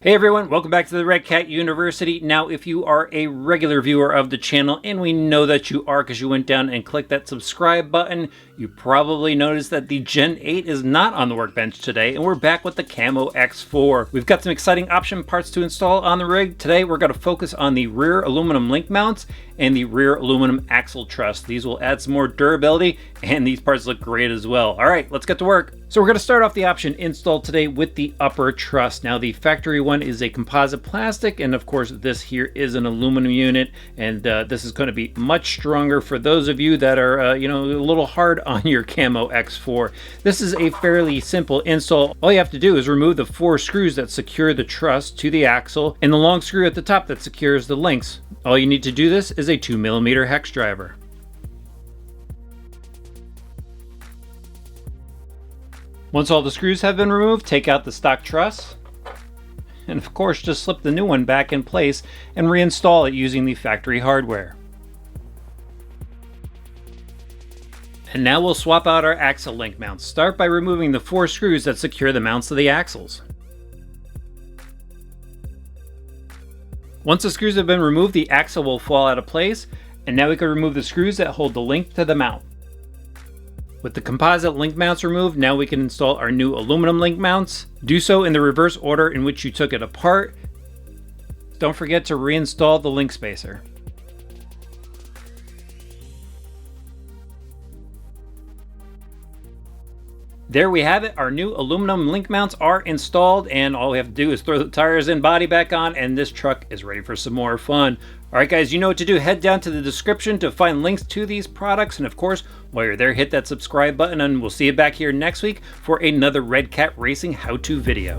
Hey everyone, welcome back to the Redcat University. Now, if you are a regular viewer of the channel, and we know that you are because you went down and clicked that subscribe button, you probably noticed that the Gen 8 is not on the workbench today, and we're back with the Camo X4. We've got some exciting option parts to install on the rig. Today, we're going to focus on the rear aluminum link mounts and the rear aluminum axle truss. These will add some more durability, and these parts look great as well. All right, let's get to work. So we're going to start off the option install today with the upper truss. Now, the factory one is a composite plastic, and of course this here is an aluminum unit, and this is going to be much stronger for those of you that are a little hard on your Camo X4. This is a fairly simple install. All you have to do is remove the 4 screws that secure the truss to the axle and the long screw at the top that secures the links. All you need to do this is a 2mm hex driver. Once all the screws have been removed, take out the stock truss, and of course just slip the new one back in place and reinstall it using the factory hardware. And now we'll swap out our axle link mounts. Start by removing the 4 screws that secure the mounts of the axles. Once the screws have been removed, the axle will fall out of place, and now we can remove the screws that hold the link to the mount. With the composite link mounts removed, now we can install our new aluminum link mounts. Do so in the reverse order in which you took it apart. Don't forget to reinstall the link spacer. There we have it. Our new aluminum link mounts are installed, and all we have to do is throw the tires and body back on, and this truck is ready for some more fun. Alright guys, you know what to do. Head down to the description to find links to these products, and of course, while you're there, hit that subscribe button, and we'll see you back here next week for another Redcat Racing how-to video.